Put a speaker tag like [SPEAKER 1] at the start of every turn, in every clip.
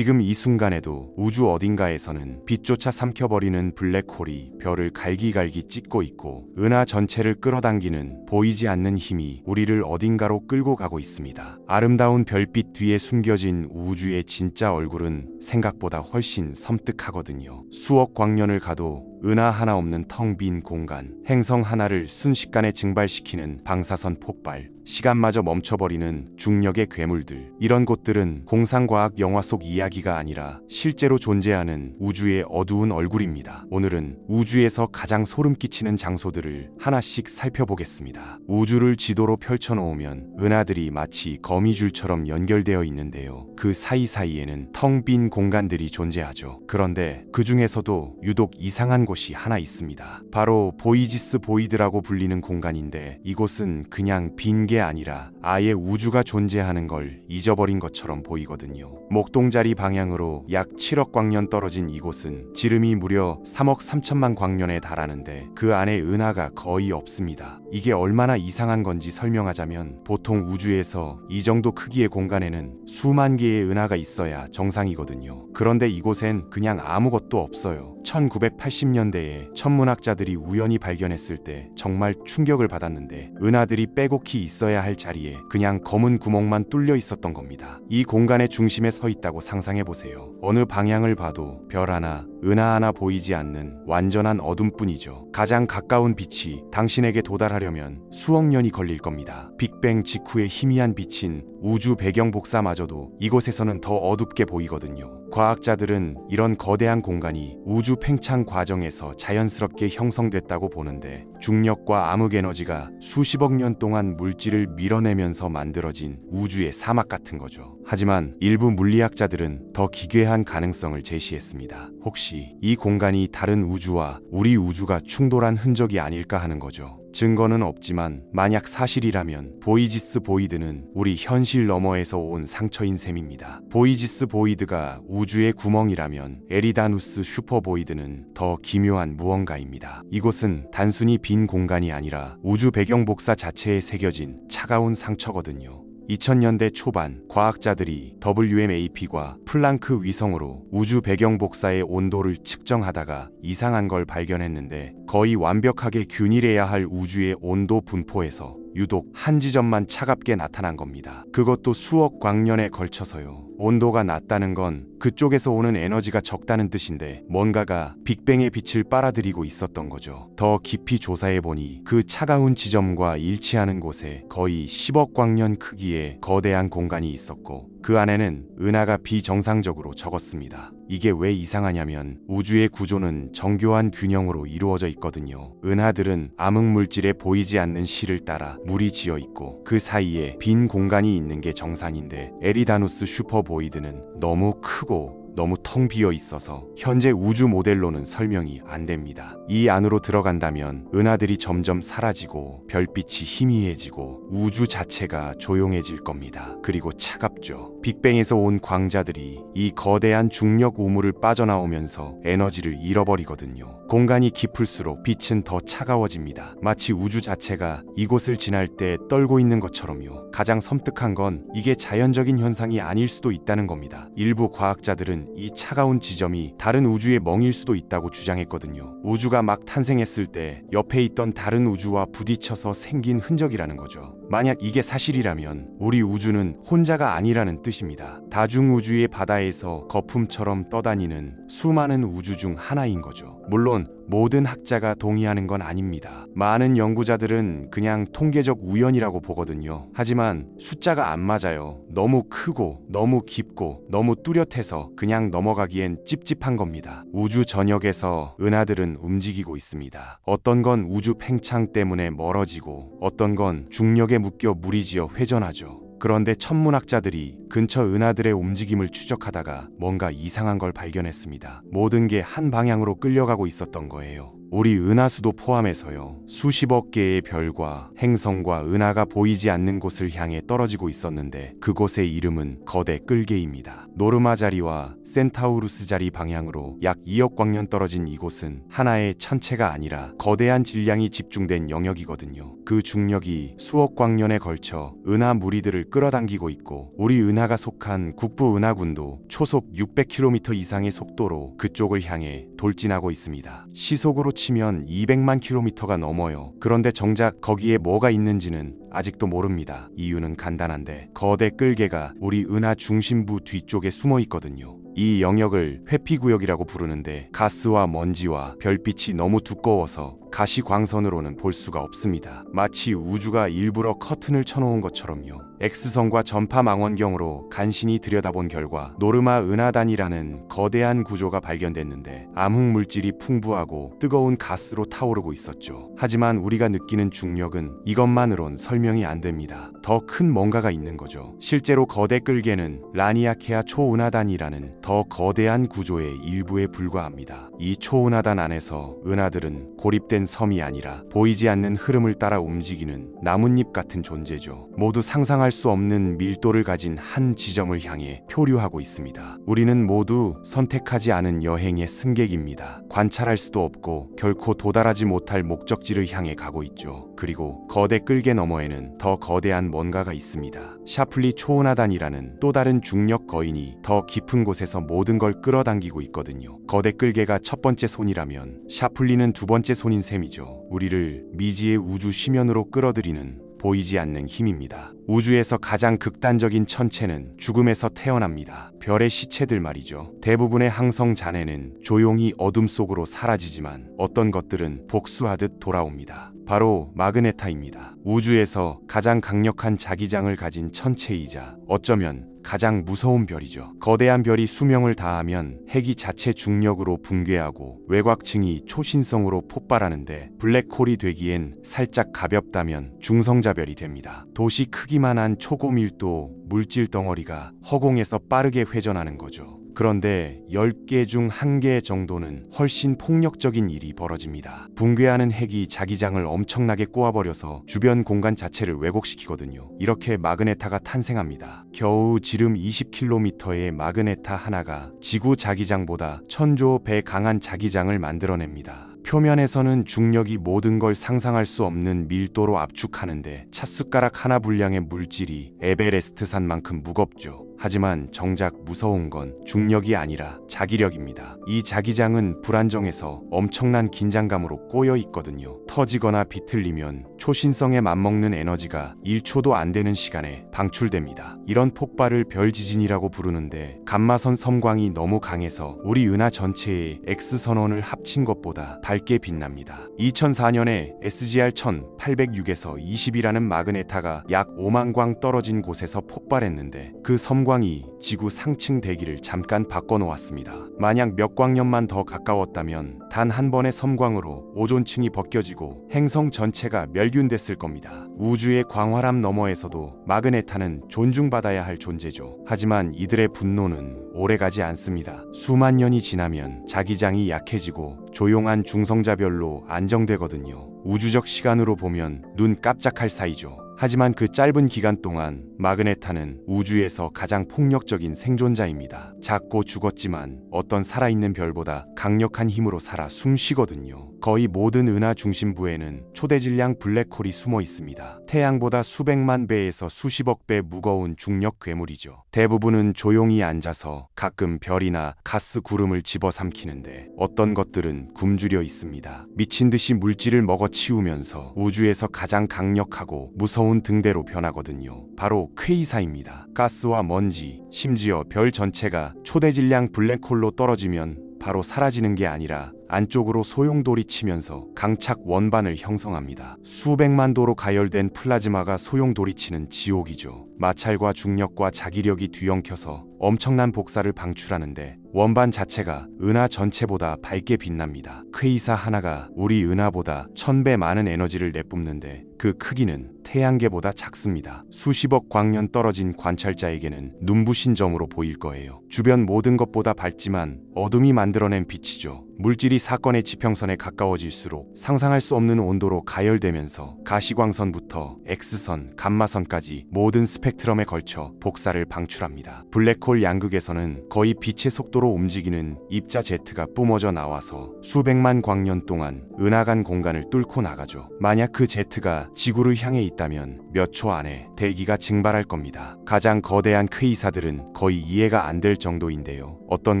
[SPEAKER 1] 지금 이 순간에도 우주 어딘가에서는 빛조차 삼켜버리는 블랙홀이 별을 갈기갈기 찢고 있고 은하 전체를 끌어당기는 보이지 않는 힘이 우리를 어딘가로 끌고 가고 있습니다. 아름다운 별빛 뒤에 숨겨진 우주의 진짜 얼굴은 생각보다 훨씬 섬뜩하거든요. 수억 광년을 가도 은하 하나 없는 텅 빈 공간, 행성 하나를 순식간에 증발시키는 방사선 폭발, 시간마저 멈춰버리는 중력의 괴물들. 이런 곳들은 공상과학 영화 속 이야기가 아니라 실제로 존재하는 우주의 어두운 얼굴입니다. 오늘은 우주에서 가장 소름 끼치는 장소들을 하나씩 살펴보겠습니다. 우주를 지도로 펼쳐놓으면 은하들이 마치 거미줄처럼 연결되어 있는데요. 그 사이사이에는 텅 빈 공간들이 존재하죠. 그런데 그 중에서도 유독 이상한 곳이 하나 있습니다. 바로 보이지스 보이드라고 불리는 공간인데, 이곳은 그냥 빈 게 아니라 아예 우주가 존재하는 걸 잊어버린 것처럼 보이거든요. 목동자리 방향으로 약 7억 광년 떨어진 이곳은 지름이 무려 3억 3천만 광년에 달하는데 그 안에 은하가 거의 없습니다. 이게 얼마나 이상한 건지 설명하자면, 보통 우주에서 이 정도 크기의 공간에는 수만 개의 은하가 있어야 정상이거든요. 그런데 이곳엔 그냥 아무것도 없어요. 1980년대에 천문학자들이 우연히 발견했을 때 정말 충격을 받았는데, 은하들이 빼곡히 있어야 할 자리에 그냥 검은 구멍만 뚫려 있었던 겁니다. 이 공간의 중심에 서 있다고 상상해보세요. 어느 방향을 봐도 별 하나, 은하 하나 보이지 않는 완전한 어둠뿐이죠. 가장 가까운 빛이 당신에게 도달하려면 수억 년이 걸릴 겁니다. 빅뱅 직후의 희미한 빛인 우주 배경 복사마저도 이곳에서는 더 어둡게 보이거든요. 과학자들은 이런 거대한 공간이 우주 팽창 과정에서 자연스럽게 형성됐다고 보는데, 중력과 암흑 에너지가 수십억 년 동안 물질을 밀어내면서 만들어진 우주의 사막 같은 거죠. 하지만 일부 물리학자들은 더 기괴한 가능성을 제시했습니다. 혹시 이 공간이 다른 우주와 우리 우주가 충돌한 흔적이 아닐까 하는 거죠. 증거는 없지만 만약 사실이라면 보이지스 보이드는 우리 현실 너머에서 온 상처인 셈입니다. 보이지스 보이드가 우주의 구멍이라면 에리다누스 슈퍼보이드는 더 기묘한 무언가입니다. 이곳은 단순히 빈 공간이 아니라 우주 배경 복사 자체에 새겨진 차가운 상처거든요. 2000년대 초반 과학자들이 WMAP과 플랑크 위성으로 우주 배경 복사의 온도를 측정하다가 이상한 걸 발견했는데, 거의 완벽하게 균일해야 할 우주의 온도 분포에서 유독 한 지점만 차갑게 나타난 겁니다. 그것도 수억 광년에 걸쳐서요. 온도가 낮다는 건 그쪽에서 오는 에너지가 적다는 뜻인데, 뭔가가 빅뱅의 빛을 빨아들이고 있었던 거죠. 더 깊이 조사해보니 그 차가운 지점과 일치하는 곳에 거의 10억 광년 크기의 거대한 공간이 있었고, 그 안에는 은하가 비정상적으로 적었습니다. 이게 왜 이상하냐면, 우주의 구조는 정교한 균형으로 이루어져 있거든요. 은하들은 암흑물질에 보이지 않는 실을 따라 물이 지어 있고, 그 사이에 빈 공간이 있는 게 정상인데, 에리다누스 슈퍼보이드는 너무 크고 너무 텅 비어 있어서 현재 우주 모델로는 설명이 안 됩니다. 이 안으로 들어간다면 은하들이 점점 사라지고 별빛이 희미해지고 우주 자체가 조용해질 겁니다. 그리고 차갑죠. 빅뱅에서 온 광자들이 이 거대한 중력 우물을 빠져나오면서 에너지를 잃어버리거든요. 공간이 깊을수록 빛은 더 차가워집니다. 마치 우주 자체가 이곳을 지날 때 떨고 있는 것처럼요. 가장 섬뜩한 건 이게 자연적인 현상이 아닐 수도 있다는 겁니다. 일부 과학자들은 이 차가운 지점이 다른 우주의 멍일 수도 있다고 주장했거든요. 우주가 막 탄생했을 때 옆에 있던 다른 우주와 부딪혀서 생긴 흔적이라는 거죠. 만약 이게 사실이라면 우리 우주는 혼자가 아니라는 뜻입니다. 다중우주의 바다에서 거품처럼 떠다니는 수많은 우주 중 하나인 거죠. 물론 모든 학자가 동의하는 건 아닙니다. 많은 연구자들은 그냥 통계적 우연이라고 보거든요. 하지만 숫자가 안 맞아요. 너무 크고 너무 깊고 너무 뚜렷해서 그냥 넘어가기엔 찝찝한 겁니다. 우주 전역에서 은하들은 움직이고 있습니다. 어떤 건 우주 팽창 때문에 멀어지고, 어떤 건 중력에 묶여 무리지어 회전하죠. 그런데 천문학자들이 근처 은하들의 움직임을 추적하다가 뭔가 이상한 걸 발견했습니다. 모든 게 한 방향으로 끌려가고 있었던 거예요. 우리 은하수도 포함해서요. 수십억 개의 별과 행성과 은하가 보이지 않는 곳을 향해 떨어지고 있었는데 그곳의 이름은 거대 끌개입니다. 노르마 자리와 센타우루스 자리 방향으로 약 2억 광년 떨어진 이곳은 하나의 천체가 아니라 거대한 질량이 집중된 영역이거든요. 그 중력이 수억 광년에 걸쳐 은하 무리들을 끌어당기고 있고 우리 은하가 속한 국부 은하군도 초속 600km 이상의 속도로 그쪽을 향해 돌진하고 있습니다. 시속으로 치면 200만 km가 넘어요. 그런데 정작 거기에 뭐가 있는지는 아직도 모릅니다. 이유는 간단한데 거대 끌개가 우리 은하 중심부 뒤쪽에 숨어 있거든요. 이 영역을 회피구역이라고 부르는데 가스와 먼지와 별빛이 너무 두꺼워서 가시광선으로는 볼 수가 없습니다. 마치 우주가 일부러 커튼을 쳐놓은 것처럼요. X선과 전파 망원경으로 간신히 들여다본 결과 노르마 은하단이라는 거대한 구조가 발견됐는데 암흑 물질이 풍부하고 뜨거운 가스로 타오르고 있었죠. 하지만 우리가 느끼는 중력은 이것만으론 설명이 안 됩니다. 더 큰 뭔가가 있는 거죠. 실제로 거대 끌개는 라니아케아 초은하단이라는 더 거대한 구조의 일부에 불과합니다. 이 초은하단 안에서 은하들은 고립된 섬이 아니라 보이지 않는 흐름을 따라 움직이는 나뭇잎 같은 존재죠. 모두 상상할 수 없는 밀도를 가진 한 지점을 향해 표류하고 있습니다. 우리는 모두 선택하지 않은 여행의 승객입니다. 관찰할 수도 없고 결코 도달하지 못할 목적지를 향해 가고 있죠. 그리고 거대 끌개 너머에는 더 거대한 뭔가가 있습니다. 샤플리 초은하단이라는 또 다른 중력 거인이 더 깊은 곳에서 모든 걸 끌어당기고 있거든요. 거대 끌개가 첫 번째 손이라면 샤플리는 두 번째 손인 셈이죠. 우리를 미지의 우주 심연으로 끌어들이는 보이지 않는 힘입니다. 우주에서 가장 극단적인 천체는 죽음에서 태어납니다. 별의 시체들 말이죠. 대부분의 항성 잔해는 조용히 어둠 속으로 사라지지만 어떤 것들은 복수하듯 돌아옵니다. 바로 마그네타입니다. 우주에서 가장 강력한 자기장을 가진 천체이자 어쩌면 가장 무서운 별이죠. 거대한 별이 수명을 다하면 핵이 자체 중력으로 붕괴하고 외곽층이 초신성으로 폭발하는데 블랙홀이 되기엔 살짝 가볍다면 중성자별이 됩니다. 도시 크기만한 초고밀도 물질 덩어리가 허공에서 빠르게 회전하는 거죠. 그런데 10개 중 1개 정도는 훨씬 폭력적인 일이 벌어집니다. 붕괴하는 핵이 자기장을 엄청나게 꼬아버려서 주변 공간 자체를 왜곡시키거든요. 이렇게 마그네타가 탄생합니다. 겨우 지름 20km의 마그네타 하나가 지구 자기장보다 1000조 배 강한 자기장을 만들어냅니다. 표면에서는 중력이 모든 걸 상상할 수 없는 밀도로 압축하는데 찻숟가락 하나 분량의 물질이 에베레스트산만큼 무겁죠. 하지만 정작 무서운 건 중력이 아니라 자기력입니다. 이 자기장은 불안정해서 엄청난 긴장감으로 꼬여 있거든요. 터지거나 비틀리면 초신성에 맞먹는 에너지가 1초도 안 되는 시간에 방출됩니다. 이런 폭발을 별지진이라고 부르는데 감마선 섬광이 너무 강해서 우리 은하 전체의 X선원을 합친 것보다 밝게 빛납니다. 2004년에 SGR 1806에서 20이라는 마그네타가 약 5만 광 떨어진 곳에서 폭발했는데 그 섬광이 지구 상층 대기를 잠깐 바꿔놓았습니다. 만약 몇 광년만 더 가까웠다면 단 한 번의 섬광으로 오존층이 벗겨지고 행성 전체가 멸균됐을 겁니다. 우주의 광활함 너머에서도 마그네타는 존중받아야 할 존재죠. 하지만 이들의 분노는 오래가지 않습니다. 수만 년이 지나면 자기장이 약해지고 조용한 중성자별로 안정되거든요. 우주적 시간으로 보면 눈 깜짝할 사이죠. 하지만 그 짧은 기간 동안 마그네타는 우주에서 가장 폭력적인 생존자입니다. 작고 죽었지만 어떤 살아있는 별보다 강력한 힘으로 살아 숨쉬거든요. 거의 모든 은하 중심부에는 초대질량 블랙홀이 숨어 있습니다. 태양보다 수백만 배에서 수십억 배 무거운 중력 괴물이죠. 대부분은 조용히 앉아서 가끔 별이나 가스 구름을 집어삼키는데 어떤 것들은 굶주려 있습니다. 미친 듯이 물질을 먹어치우면서 우주에서 가장 강력하고 무서운 등대로 변하거든요. 바로 퀘이사입니다. 가스와 먼지, 심지어 별 전체가 초대질량 블랙홀로 떨어지면 바로 사라지는 게 아니라 안쪽으로 소용돌이 치면서 강착 원반을 형성합니다. 수백만 도로 가열된 플라즈마가 소용돌이 치는 지옥이죠. 마찰과 중력과 자기력이 뒤엉켜서 엄청난 복사를 방출하는데 원반 자체가 은하 전체보다 밝게 빛납니다. 퀘이사 하나가 우리 은하보다 1000배 많은 에너지를 내뿜는데 그 크기는 태양계보다 작습니다. 수십억 광년 떨어진 관찰자에게는 눈부신 점으로 보일 거예요. 주변 모든 것보다 밝지만 어둠이 만들어낸 빛이죠. 물질이 사건의 지평선에 가까워질수록 상상할 수 없는 온도로 가열되면서 가시광선부터 X선, 감마선까지 모든 스펙트럼에 걸쳐 복사를 방출합니다. 블랙홀 양극에서는 거의 빛의 속도로 움직이는 입자 제트가 뿜어져 나와서 수백만 광년 동안 은하간 공간을 뚫고 나가죠. 만약 그 제트가 지구를 향해 있다면 몇 초 안에 대기가 증발할 겁니다. 가장 거대한 K사들은 거의 이해가 안 될 정도인데요. 어떤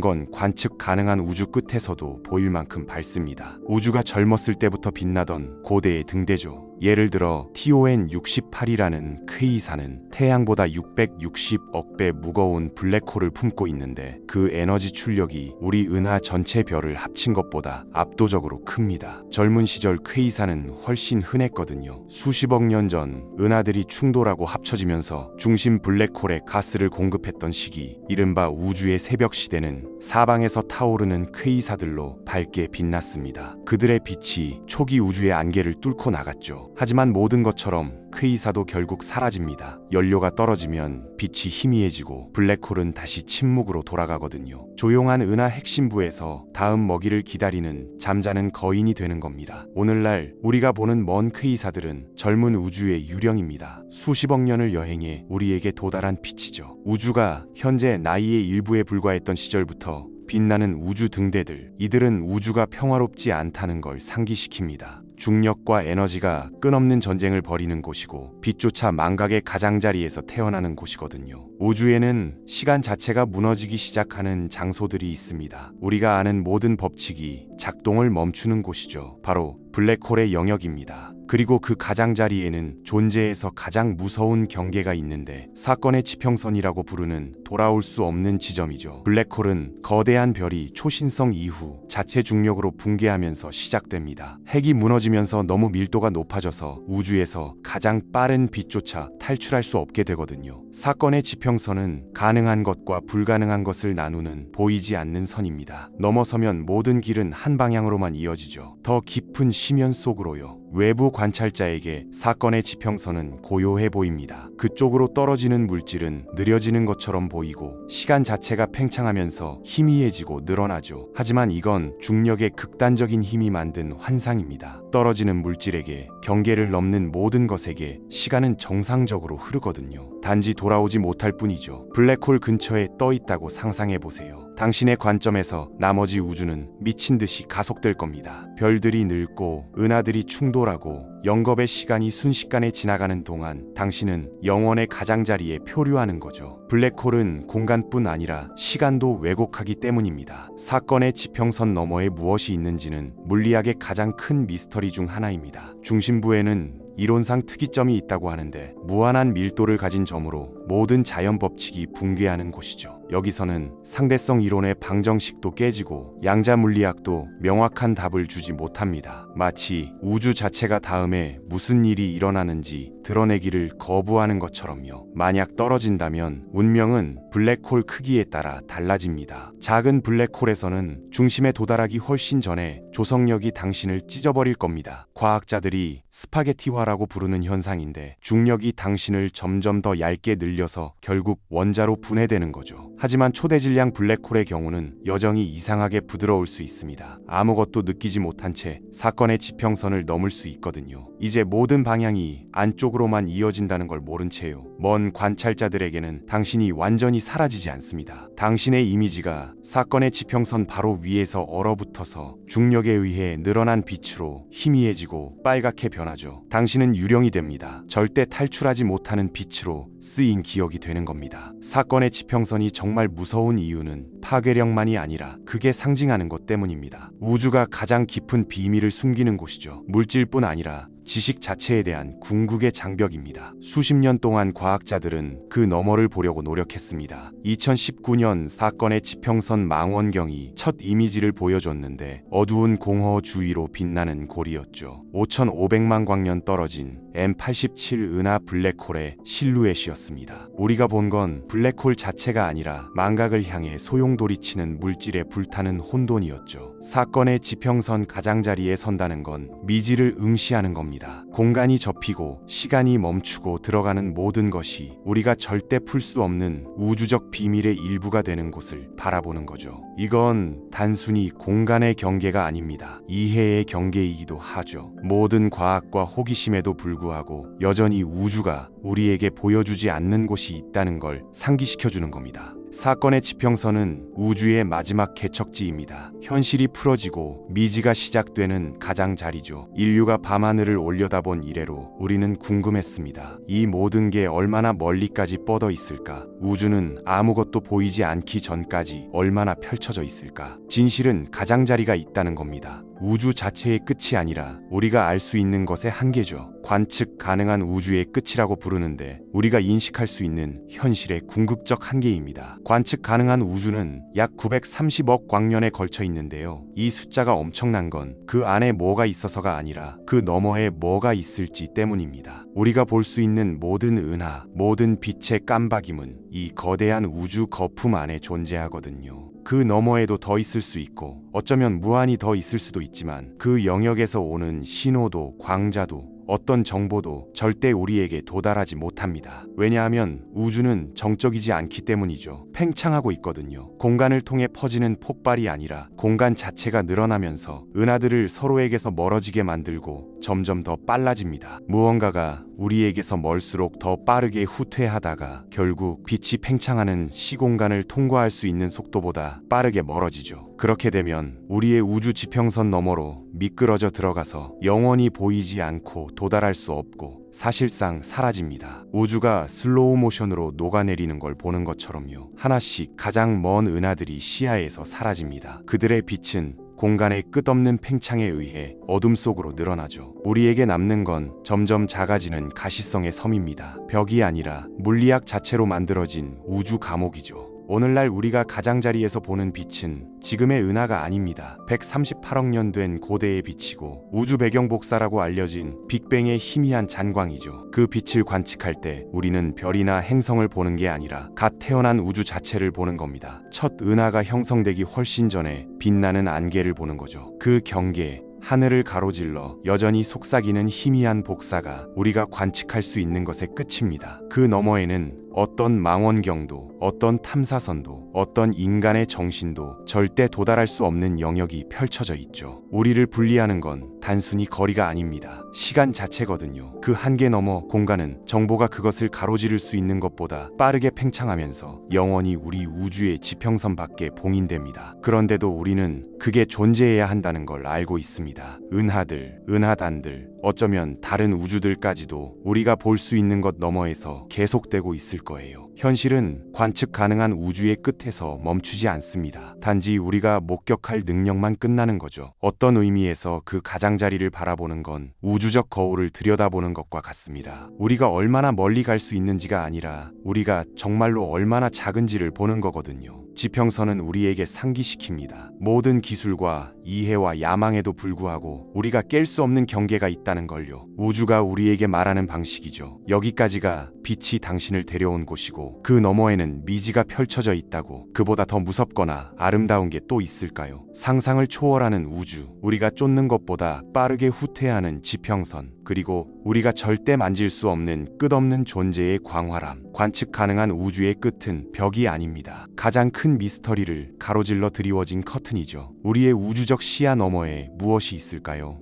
[SPEAKER 1] 건 관측 가능한 우주 끝에서도 보일 만큼 밝습니다. 우주가 젊었을 때부터 빛나던 고대의 등대죠. 예를 들어 TON68이라는 K사는 태양보다 660억 배 무거운 블랙홀을 품고 있는데 그 에너지 출력이 우리 은하 전체 별을 합친 것보다 압도적으로 큽니다. 젊은 시절 K사는 훨씬 흔했거든요. 수십억 년 전 은하들이 충돌하고 합쳐지면서 중심 블랙홀에 가스를 공급했던 시기, 이른바 우주의 새벽 시대는 사방에서 타오르는 K사들로 밝게 빛났습니다. 그들의 빛이 초기 우주의 안개를 뚫고 나갔죠. 하지만 모든 것처럼 K사도 결국 사라집니다. 연료가 떨어지면 빛이 희미해지고 블랙홀은 다시 침묵으로 돌아가거든요. 조용한 은하 핵심부에서 다음 먹이를 기다리는 잠자는 거인이 되는 겁니다. 오늘날 우리가 보는 먼 K사들은 젊은 우주의 유령입니다. 수십억 년을 여행해 우리에게 도달한 빛이죠. 우주가 현재 나이의 일부에 불과했던 시절부터 빛나는 우주 등대들, 이들은 우주가 평화롭지 않다는 걸 상기시킵니다. 중력과 에너지가 끝없는 전쟁을 벌이는 곳이고 빛조차 망각의 가장자리에서 태어나는 곳이거든요. 우주에는 시간 자체가 무너지기 시작하는 장소들이 있습니다. 우리가 아는 모든 법칙이 작동을 멈추는 곳이죠. 바로 블랙홀의 영역입니다. 그리고 그 가장자리에는 존재에서 가장 무서운 경계가 있는데 사건의 지평선이라고 부르는 돌아올 수 없는 지점이죠. 블랙홀은 거대한 별이 초신성 이후 자체 중력으로 붕괴하면서 시작됩니다. 핵이 무너지면서 너무 밀도가 높아져서 우주에서 가장 빠른 빛조차 탈출할 수 없게 되거든요. 사건의 지평선은 가능한 것과 불가능한 것을 나누는 보이지 않는 선입니다. 넘어서면 모든 길은 한 방향으로만 이어지죠. 더 깊은 심연 속으로요. 외부 관찰자에게 사건의 지평선은 고요해 보입니다. 그쪽으로 떨어지는 물질은 느려지는 것처럼 보이고 시간 자체가 팽창하면서 희미해지고 늘어나죠. 하지만 이건 중력의 극단적인 힘이 만든 환상입니다. 떨어지는 물질에게 경계를 넘는 모든 것에게 시간은 정상적으로 흐르거든요. 단지 돌아오지 못할 뿐이죠. 블랙홀 근처에 떠 있다고 상상해 보세요. 당신의 관점에서 나머지 우주는 미친 듯이 가속될 겁니다. 별들이 늙고 은하들이 충돌하고 영겁의 시간이 순식간에 지나가는 동안 당신은 영원의 가장자리에 표류하는 거죠. 블랙홀은 공간뿐 아니라 시간도 왜곡하기 때문입니다. 사건의 지평선 너머에 무엇이 있는지는 물리학의 가장 큰 미스터리 중 하나입니다. 중심부에는 이론상 특이점이 있다고 하는데 무한한 밀도를 가진 점으로 모든 자연 법칙이 붕괴하는 곳이죠. 여기서는 상대성 이론의 방정식도 깨지고 양자 물리학도 명확한 답을 주지 못합니다. 마치 우주 자체가 다음에 무슨 일이 일어나는지 드러내기를 거부하는 것처럼요. 만약 떨어진다면 운명은 블랙홀 크기에 따라 달라집니다. 작은 블랙홀에서는 중심에 도달하기 훨씬 전에 조성력이 당신을 찢어버릴 겁니다. 과학자들이 스파게티화라고 부르는 현상인데 중력이 당신을 점점 더 얇게 늘려서 결국 원자로 분해되는 거죠. 하지만 초대질량 블랙홀의 경우는 여전히 이상하게 부드러울 수 있습니다. 아무것도 느끼지 못한 채 사건의 지평선을 넘을 수 있거든요. 이제 모든 방향이 안쪽으로만 이어진다는 걸 모른 채요. 먼 관찰자들에게는 당신이 완전히 사라지지 않습니다. 당신의 이미지가 사건의 지평선 바로 위에서 얼어붙어서 중력에 의해 늘어난 빛으로 희미해지고 빨갛게 변하죠. 당신은 유령이 됩니다. 절대 탈출하지 못하는 빛으로 쓰인 기억이 되는 겁니다. 사건의 지평선이 정말 무서운 이유는 파괴력만이 아니라 그게 상징하는 것 때문입니다. 우주가 가장 깊은 비밀을 숨기는 곳이죠. 물질뿐 아니라 지식 자체에 대한 궁극의 장벽입니다. 수십 년 동안 과학자들은 그 너머를 보려고 노력했습니다. 2019년 사건의 지평선 망원경이 첫 이미지를 보여줬는데 어두운 공허 주위로 빛나는 골이었죠. 5,500만 광년 떨어진 M87 은하 블랙홀의 실루엣이었습니다. 우리가 본 건 블랙홀 자체가 아니라 망각을 향해 소용돌이치는 물질에 불타는 혼돈이었죠. 사건의 지평선 가장자리에 선다는 건 미지를 응시하는 겁니다. 공간이 접히고 시간이 멈추고 들어가는 모든 것이 우리가 절대 풀 수 없는 우주적 비밀의 일부가 되는 곳을 바라보는 거죠. 이건 단순히 공간의 경계가 아닙니다. 이해의 경계이기도 하죠. 모든 과학과 호기심에도 불구하고 여전히 우주가 우리에게 보여주지 않는 곳이 있다는 걸 상기시켜주는 겁니다. 사건의 지평선은 우주의 마지막 개척지입니다. 현실이 풀어지고 미지가 시작되는 가장자리죠. 인류가 밤하늘을 올려다본 이래로 우리는 궁금했습니다. 이 모든 게 얼마나 멀리까지 뻗어 있을까? 우주는 아무것도 보이지 않기 전까지 얼마나 펼쳐져 있을까? 진실은 가장자리가 있다는 겁니다. 우주 자체의 끝이 아니라 우리가 알 수 있는 것의 한계죠. 관측 가능한 우주의 끝이라고 부르는데 우리가 인식할 수 있는 현실의 궁극적 한계입니다. 관측 가능한 우주는 약 930억 광년에 걸쳐 있는데요. 이 숫자가 엄청난 건 그 안에 뭐가 있어서가 아니라 그 너머에 뭐가 있을지 때문입니다. 우리가 볼 수 있는 모든 은하, 모든 빛의 깜박임은 이 거대한 우주 거품 안에 존재하거든요. 그 너머에도 더 있을 수 있고 어쩌면 무한히 더 있을 수도 있지만 그 영역에서 오는 신호도 광자도 어떤 정보도 절대 우리에게 도달하지 못합니다. 왜냐하면 우주는 정적이지 않기 때문이죠. 팽창하고 있거든요. 공간을 통해 퍼지는 폭발이 아니라 공간 자체가 늘어나면서 은하들을 서로에게서 멀어지게 만들고 점점 더 빨라집니다. 무언가가 우리에게서 멀수록 더 빠르게 후퇴하다가 결국 빛이 팽창하는 시공간을 통과할 수 있는 속도보다 빠르게 멀어지죠. 그렇게 되면 우리의 우주 지평선 너머로 미끄러져 들어가서 영원히 보이지 않고 도달할 수 없고 사실상 사라집니다. 우주가 슬로우 모션으로 녹아내리는 걸 보는 것처럼요. 하나씩 가장 먼 은하들이 시야에서 사라집니다. 그들의 빛은 공간의 끝없는 팽창에 의해 어둠 속으로 늘어나죠. 우리에게 남는 건 점점 작아지는 가시성의 섬입니다. 벽이 아니라 물리학 자체로 만들어진 우주 감옥이죠. 오늘날 우리가 가장자리에서 보는 빛은 지금의 은하가 아닙니다. 138억 년 된 고대의 빛이고 우주 배경 복사라고 알려진 빅뱅의 희미한 잔광이죠. 그 빛을 관측할 때 우리는 별이나 행성을 보는 게 아니라 갓 태어난 우주 자체를 보는 겁니다. 첫 은하가 형성되기 훨씬 전에 빛나는 안개를 보는 거죠. 그 경계, 하늘을 가로질러 여전히 속삭이는 희미한 복사가 우리가 관측할 수 있는 것의 끝입니다. 그 너머에는 어떤 망원경도, 어떤 탐사선도, 어떤 인간의 정신도 절대 도달할 수 없는 영역이 펼쳐져 있죠. 우리를 분리하는 건 단순히 거리가 아닙니다. 시간 자체거든요. 그 한계 너머 공간은 정보가 그것을 가로지를 수 있는 것보다 빠르게 팽창하면서 영원히 우리 우주의 지평선 밖에 봉인됩니다. 그런데도 우리는 그게 존재해야 한다는 걸 알고 있습니다. 은하들, 은하단들, 어쩌면 다른 우주들까지도 우리가 볼 수 있는 것 너머에서 계속되고 있을 거예요. 현실은 관측 가능한 우주의 끝에서 멈추지 않습니다. 단지 우리가 목격할 능력만 끝나는 거죠. 어떤 의미에서 그 가장자리를 바라보는 건 우주적 거울을 들여다보는 것과 같습니다. 우리가 얼마나 멀리 갈 수 있는지가 아니라 우리가 정말로 얼마나 작은지를 보는 거거든요. 지평선은 우리에게 상기시킵니다. 모든 기술과 이해와 야망에도 불구하고 우리가 깰 수 없는 경계가 있다는 걸요. 우주가 우리에게 말하는 방식이죠. 여기까지가 빛이 당신을 데려온 곳이고 그 너머에는 미지가 펼쳐져 있다고. 그보다 더 무섭거나 아름다운 게 또 있을까요? 상상을 초월하는 우주, 우리가 쫓는 것보다 빠르게 후퇴하는 지평선, 그리고 우리가 절대 만질 수 없는 끝없는 존재의 광활함. 관측 가능한 우주의 끝은 벽이 아닙니다. 가장 큰 미스터리를 가로질러 드리워진 커튼이죠. 우리의 우주적 시야 너머에 무엇이 있을까요?